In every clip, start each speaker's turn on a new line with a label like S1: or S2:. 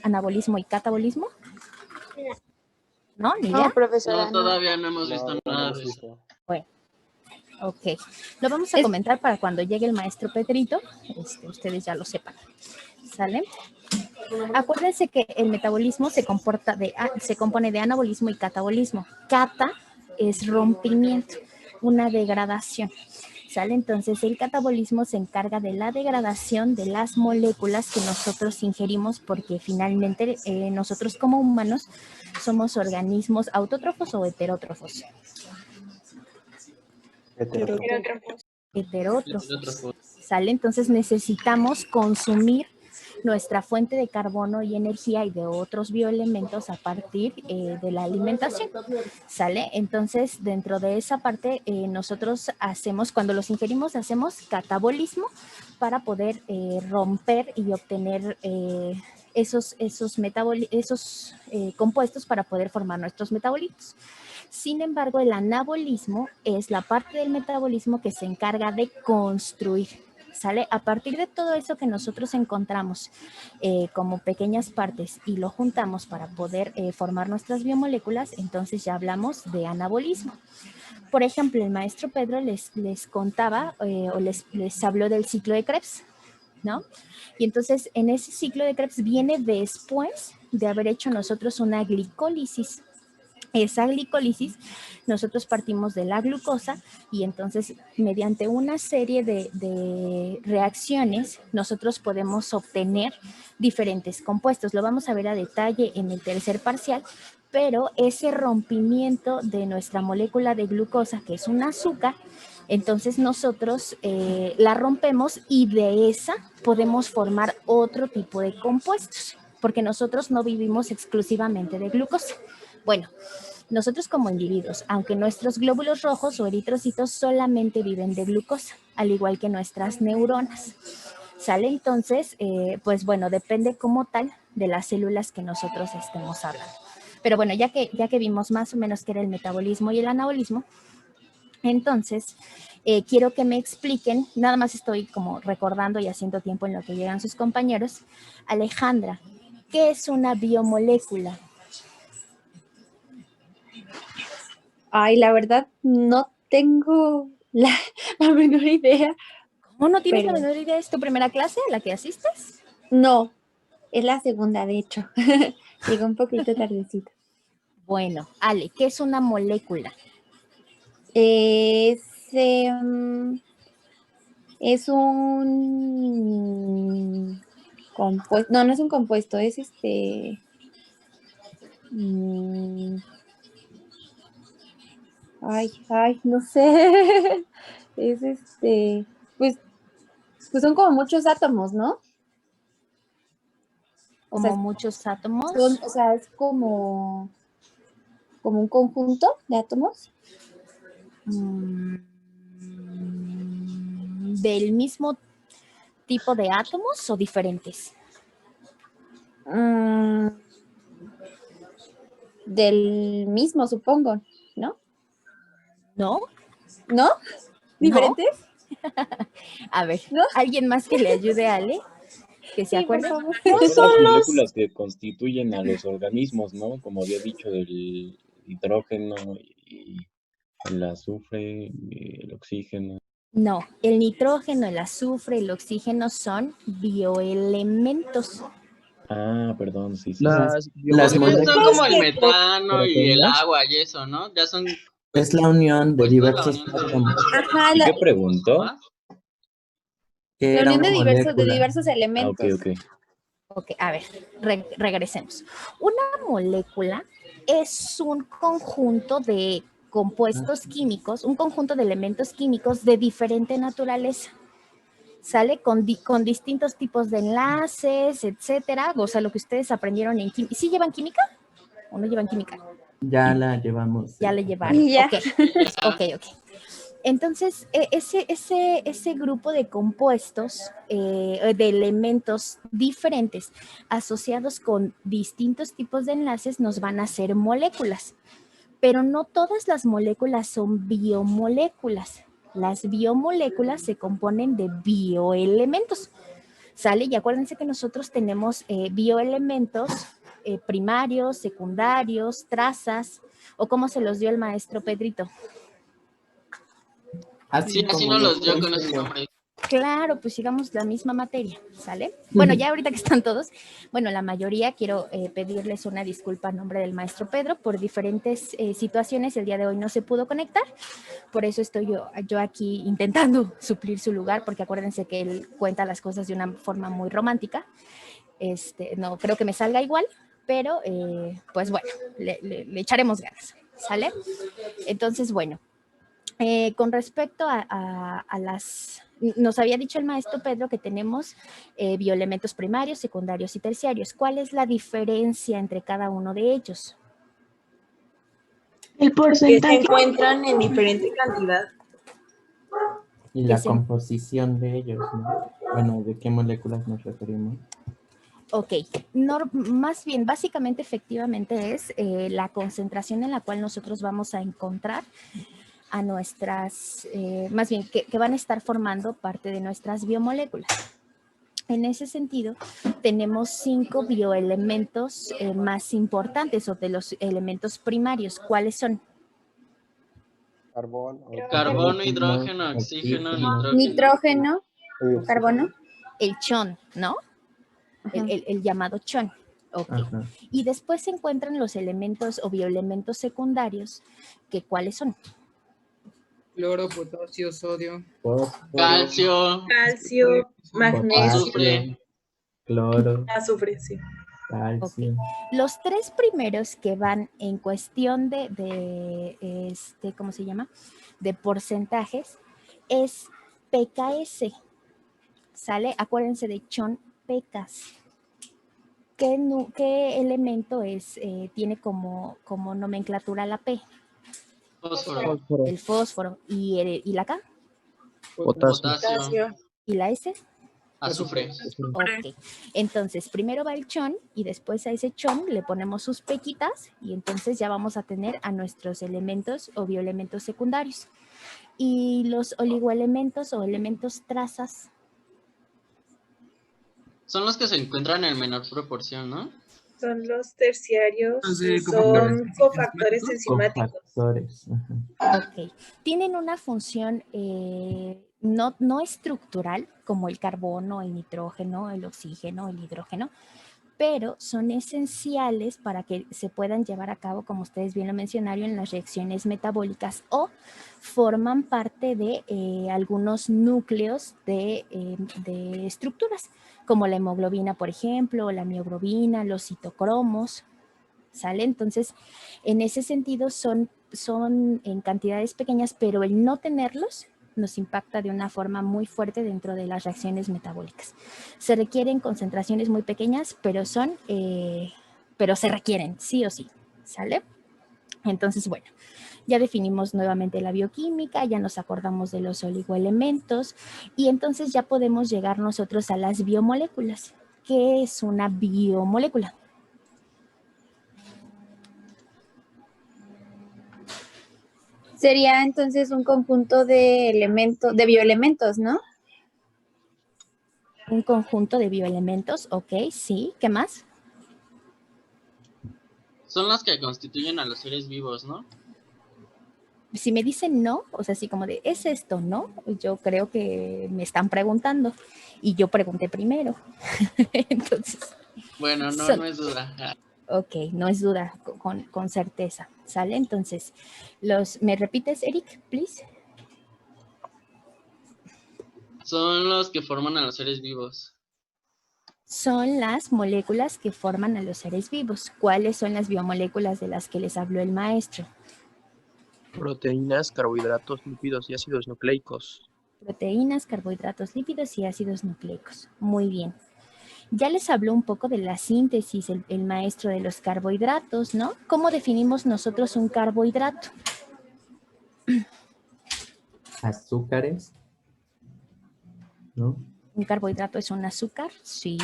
S1: anabolismo y catabolismo? ¿No? ¿Ni idea?
S2: No, profesora.
S3: No, todavía no hemos visto nada de eso.
S1: Bueno, ok. Lo vamos a comentar para cuando llegue el maestro Pedrito, ustedes ya lo sepan. ¿Sale? Acuérdense que el metabolismo se compone de anabolismo y catabolismo. Cata es rompimiento, una degradación. ¿Sale? Entonces el catabolismo se encarga de la degradación de las moléculas que nosotros ingerimos, porque finalmente nosotros como humanos somos organismos autótrofos o heterótrofos. Heterótrofos. ¿Sale? Entonces necesitamos consumir nuestra fuente de carbono y energía y de otros bioelementos a partir de la alimentación, ¿sale? Entonces, dentro de esa parte, nosotros hacemos, cuando los ingerimos, hacemos catabolismo para poder romper y obtener esos compuestos para poder formar nuestros metabolitos. Sin embargo, el anabolismo es la parte del metabolismo que se encarga de construir, ¿sale? A partir de todo eso que nosotros encontramos como pequeñas partes y lo juntamos para poder formar nuestras biomoléculas, entonces ya hablamos de anabolismo. Por ejemplo, el maestro Pedro les contaba o les habló del ciclo de Krebs, ¿no? Y entonces en ese ciclo de Krebs viene después de haber hecho nosotros una glicólisis. Esa glicólisis, nosotros partimos de la glucosa y entonces mediante una serie de reacciones nosotros podemos obtener diferentes compuestos. Lo vamos a ver a detalle en el tercer parcial, pero ese rompimiento de nuestra molécula de glucosa, que es un azúcar, entonces nosotros la rompemos y de esa podemos formar otro tipo de compuestos, porque nosotros no vivimos exclusivamente de glucosa. Bueno, nosotros como individuos, aunque nuestros glóbulos rojos o eritrocitos solamente viven de glucosa, al igual que nuestras neuronas, ¿sale? Entonces, pues bueno, depende como tal de las células que nosotros estemos hablando. Pero bueno, ya que vimos más o menos qué era el metabolismo y el anabolismo, entonces quiero que me expliquen, nada más estoy como recordando y haciendo tiempo en lo que llegan sus compañeros. Alejandra, ¿qué es una biomolécula?
S4: Ay, la verdad, no tengo la menor idea.
S1: ¿Cómo no tienes la menor idea? ¿Es tu primera clase a la que asistes?
S4: No, es la segunda, de hecho. Llegó un poquito tardecito.
S1: Bueno, Ale, ¿qué es una molécula?
S4: Es un compuesto. No, no es un compuesto, es Ay, no sé. Es pues son como muchos átomos, ¿no?
S1: Como muchos átomos.
S4: O sea, es como un conjunto de átomos.
S1: ¿Del mismo tipo de átomos o diferentes?
S4: Del mismo, supongo, ¿no?
S1: ¿No?
S4: ¿No? ¿Diferentes?
S1: ¿No? A ver,
S4: ¿no?
S1: ¿Alguien más que le ayude a Ale? ¿Que se acuerde?
S5: Son las moléculas que constituyen a los organismos, ¿no? Como había dicho, el hidrógeno y el azufre, el oxígeno.
S1: No, el nitrógeno, el azufre, el oxígeno son bioelementos.
S5: Ah, perdón, sí.
S3: Las moléculas son como el metano y el agua y eso, ¿no? Ya son...
S6: Es la unión de diversos átomos.
S4: Ajá,
S5: ¿Y qué preguntó?
S4: La unión de diversos elementos.
S5: Ah, ok.
S1: Ok, a ver, regresemos. Una molécula es un conjunto de compuestos químicos, un conjunto de elementos químicos de diferente naturaleza. ¿Sale? Con distintos tipos de enlaces, etcétera. O sea, lo que ustedes aprendieron en química. ¿Sí llevan química o no llevan química?
S6: Ya la llevamos.
S1: Ya la llevaron.
S4: Ya.
S1: Ok. Entonces, ese grupo de compuestos, de elementos diferentes asociados con distintos tipos de enlaces nos van a hacer moléculas. Pero no todas las moléculas son biomoléculas. Las biomoléculas se componen de bioelementos. ¿Sale? Y acuérdense que nosotros tenemos bioelementos primarios, secundarios, trazas, o cómo se los dio el maestro Pedrito.
S3: Sí, así
S6: como
S3: nos los dio
S6: estoy
S3: con esos
S6: diciendo.
S3: nombres.
S1: Claro, pues sigamos la misma materia, ¿sale? Bueno, ya ahorita que están todos, bueno, la mayoría quiero pedirles una disculpa a nombre del maestro Pedro por diferentes situaciones. El día de hoy no se pudo conectar, por eso estoy yo aquí intentando suplir su lugar, porque acuérdense que él cuenta las cosas de una forma muy romántica. No creo que me salga igual, pero pues bueno, le echaremos ganas, ¿sale? Entonces, bueno. Con respecto a las... Nos había dicho el maestro Pedro que tenemos bioelementos primarios, secundarios y terciarios. ¿Cuál es la diferencia entre cada uno de ellos?
S2: El
S7: Que se
S2: porcentaje.
S7: encuentran en diferente cantidad.
S6: Y la
S1: Ese-
S6: composición de ellos, ¿no? Bueno, ¿de qué moléculas nos referimos?
S1: Ok, más bien, básicamente, efectivamente es la concentración en la cual nosotros vamos a encontrar a nuestras, más bien, que van a estar formando parte de nuestras biomoléculas. En ese sentido, tenemos 5 bioelementos más importantes o de los elementos primarios. ¿Cuáles son?
S3: Carbono, hidrógeno, oxígeno, nitrógeno.
S4: Nitrógeno, carbono.
S1: El chon, ¿no?
S4: Ajá.
S1: El llamado chon. Ok.
S6: Ajá.
S1: Y después se encuentran los elementos o bioelementos secundarios, que ¿cuáles son?
S8: Cloro, potasio, sodio.
S6: Fósforo,
S3: Calcio,
S7: Calcio, magnesio,
S3: azufre.
S6: cloro,
S7: azufre, sí.
S6: calcio.
S1: Los 3 primeros que van en cuestión ¿cómo se llama? De porcentajes es pKs. ¿Sale? Acuérdense de chon pKs. ¿Qué elemento tiene como nomenclatura la P?
S3: Fósforo,
S1: El fósforo. ¿Y la K?
S3: potasio,
S1: ¿Y la S?
S3: azufre.
S1: Ok, entonces primero va el chon y después a ese chon le ponemos sus pequitas y entonces ya vamos a tener a nuestros elementos o bioelementos secundarios. Y los oligoelementos o elementos trazas,
S3: Son los que se encuentran en menor proporción, ¿no?
S7: Son los terciarios,
S8: Entonces,
S7: son cofactores enzimáticos.
S6: Cofactores. Ajá.
S1: ok, tienen una función no estructural como el carbono, el nitrógeno, el oxígeno, el hidrógeno, pero son esenciales para que se puedan llevar a cabo, como ustedes bien lo mencionaron, en las reacciones metabólicas o forman parte de algunos núcleos de estructuras, como la hemoglobina, por ejemplo, o la mioglobina, los citocromos, ¿sale? Entonces, en ese sentido son en cantidades pequeñas, pero el no tenerlos nos impacta de una forma muy fuerte dentro de las reacciones metabólicas. Se requieren concentraciones muy pequeñas, pero pero se requieren, sí o sí, ¿sale? Entonces, bueno, ya definimos nuevamente la bioquímica, ya nos acordamos de los oligoelementos y entonces ya podemos llegar nosotros a las biomoléculas. ¿Qué es una biomolécula?
S4: Sería entonces un conjunto de elementos, de bioelementos, ¿no?
S1: Un conjunto de bioelementos, ok, sí. ¿Qué más?
S3: Son los que constituyen a los seres vivos, ¿no?
S1: Si me dicen no, o sea, así como de, ¿es esto, no? Yo creo que me están preguntando y yo pregunté primero. Entonces,
S3: Bueno, no es duda.
S1: ok, no es duda, con certeza, ¿sale? Entonces, ¿me repites, Eric, please?
S3: Son los que forman a los seres vivos.
S1: Son las moléculas que forman a los seres vivos. ¿Cuáles son las biomoléculas de las que les habló el maestro?
S9: Proteínas, carbohidratos, lípidos y ácidos nucleicos.
S1: Proteínas, carbohidratos, lípidos y ácidos nucleicos. Muy bien. Ya les habló un poco de la síntesis, el maestro de los carbohidratos, ¿no? ¿Cómo definimos nosotros un carbohidrato?
S6: Azúcares, ¿no?
S1: ¿Un carbohidrato es un azúcar? Sí.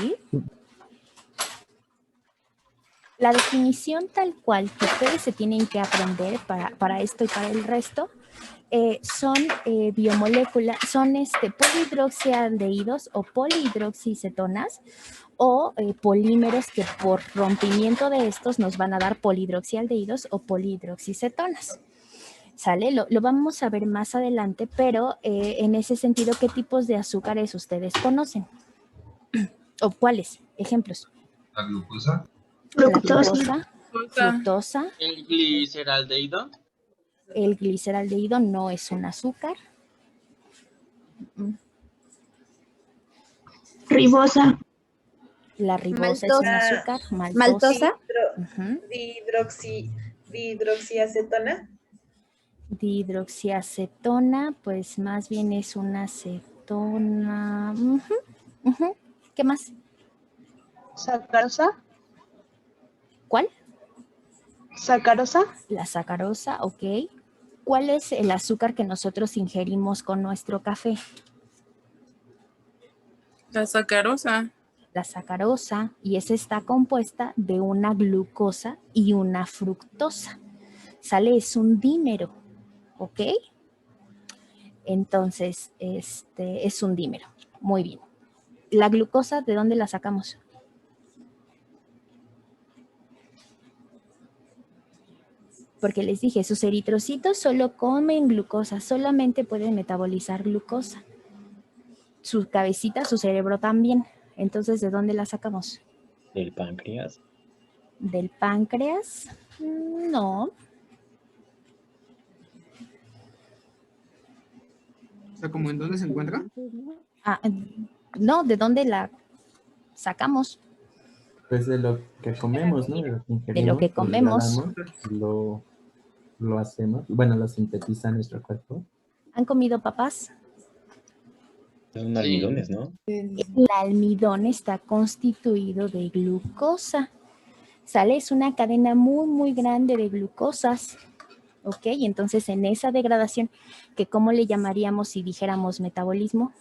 S1: La definición tal cual que ustedes se tienen que aprender para esto y para el resto son biomoléculas, son polihidroxialdehídos o polihidroxicetonas o polímeros que por rompimiento de estos nos van a dar polihidroxialdehídos o polihidroxicetonas. ¿Sale? Lo vamos a ver más adelante, pero en ese sentido, ¿qué tipos de azúcares ustedes conocen? ¿O cuáles? Ejemplos.
S2: La glucosa.
S1: La glucosa, fructosa.
S3: El gliceraldehído.
S1: El gliceraldehído no es un azúcar.
S10: Ribosa.
S1: La ribosa es un azúcar.
S4: Maltosa.
S7: Dihidroxiacetona.
S1: Dihidroxiacetona, pues más bien es una acetona. ¿Qué más?
S10: Sacarosa.
S1: ¿Cuál?
S10: Sacarosa.
S1: La sacarosa, ok. ¿Cuál es el azúcar que nosotros ingerimos con nuestro café?
S8: La sacarosa.
S1: La sacarosa, y esa está compuesta de una glucosa y una fructosa. ¿Sale? Es un dímero, ¿ok? Entonces, es un dímero. Muy bien. ¿La glucosa de dónde la sacamos? Porque les dije, sus eritrocitos solo comen glucosa, solamente pueden metabolizar glucosa. Su cabecita, su cerebro también. Entonces, ¿de dónde la sacamos?
S5: ¿Del páncreas?
S1: ¿Del páncreas? No.
S8: O sea, ¿como en dónde se encuentra?
S1: No, ¿de dónde la sacamos?
S6: Pues de lo que comemos, ¿no? De lo que ingerimos.
S1: De lo que comemos.
S6: Lo hacemos, bueno, lo sintetiza nuestro cuerpo.
S1: ¿Han comido papas?
S5: Son almidones, ¿no?
S1: El almidón está constituido de glucosa. ¿Sale? Es una cadena muy, muy grande de glucosas. ¿Ok? Entonces, en esa degradación, que ¿cómo le llamaríamos si dijéramos metabolismo?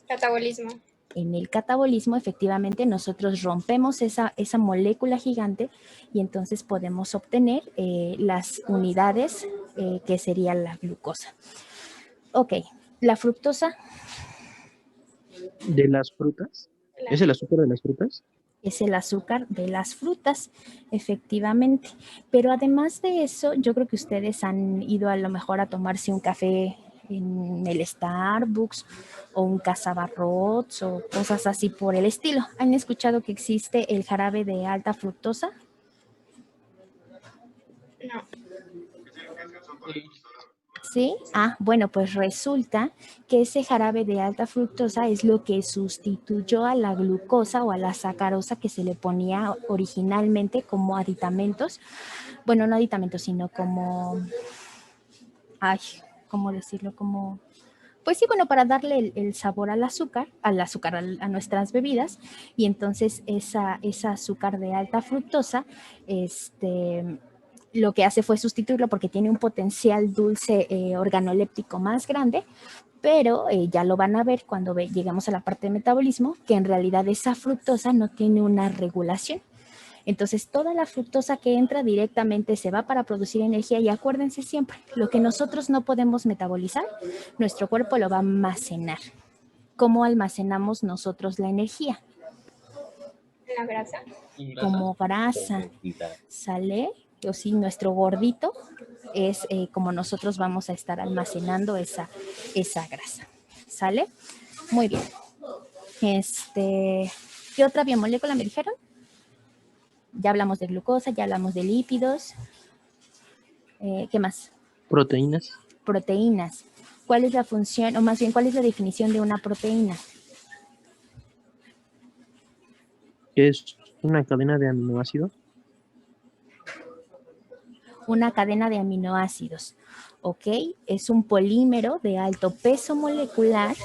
S11: Catabolismo.
S1: En el catabolismo, efectivamente, nosotros rompemos esa molécula gigante y entonces podemos obtener las unidades que sería la glucosa. Ok, la fructosa.
S9: ¿De las frutas? ¿Es el azúcar de las frutas?
S1: Es el azúcar de las frutas, efectivamente. Pero además de eso, yo creo que ustedes han ido a lo mejor a tomarse un café en el Starbucks o un cazabarrots o cosas así por el estilo. ¿Han escuchado que existe el jarabe de alta fructosa?
S11: No.
S1: ¿Sí? Bueno, pues resulta que ese jarabe de alta fructosa es lo que sustituyó a la glucosa o a la sacarosa que se le ponía originalmente como aditamentos. Bueno, no aditamentos, sino como... ¿cómo decirlo? Como... Pues sí, bueno, para darle el sabor al azúcar, a nuestras bebidas, y entonces esa azúcar de alta fructosa, lo que hace fue sustituirlo porque tiene un potencial dulce organoléptico más grande, pero ya lo van a ver cuando lleguemos a la parte de metabolismo, que en realidad esa fructosa no tiene una regulación. Entonces, toda la fructosa que entra directamente se va para producir energía y acuérdense siempre, lo que nosotros no podemos metabolizar, nuestro cuerpo lo va a almacenar. ¿Cómo almacenamos nosotros la energía?
S11: ¿La grasa?
S1: Como grasa, ¿sale? O sí, nuestro gordito es como nosotros vamos a estar almacenando esa grasa, ¿sale? Muy bien. ¿Qué otra biomolécula me dijeron? Ya hablamos de glucosa, ya hablamos de lípidos. ¿Qué más?
S9: Proteínas.
S1: Proteínas. ¿Cuál es la función, o más bien, cuál es la definición de una proteína?
S9: Es una cadena de aminoácidos.
S1: Una cadena de aminoácidos, ¿ok? Es un polímero de alto peso molecular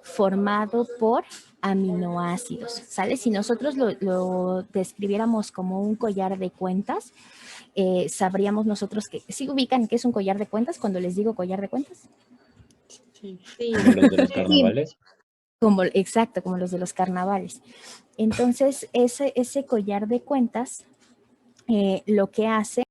S1: formado por aminoácidos, ¿sale? Si nosotros lo describiéramos como un collar de cuentas, sabríamos nosotros que, ¿sí ubican qué es un collar de cuentas cuando les digo collar de cuentas?
S5: Sí. Como los de los carnavales.
S1: Exacto, como los de los carnavales. Entonces, ese collar de cuentas lo que hace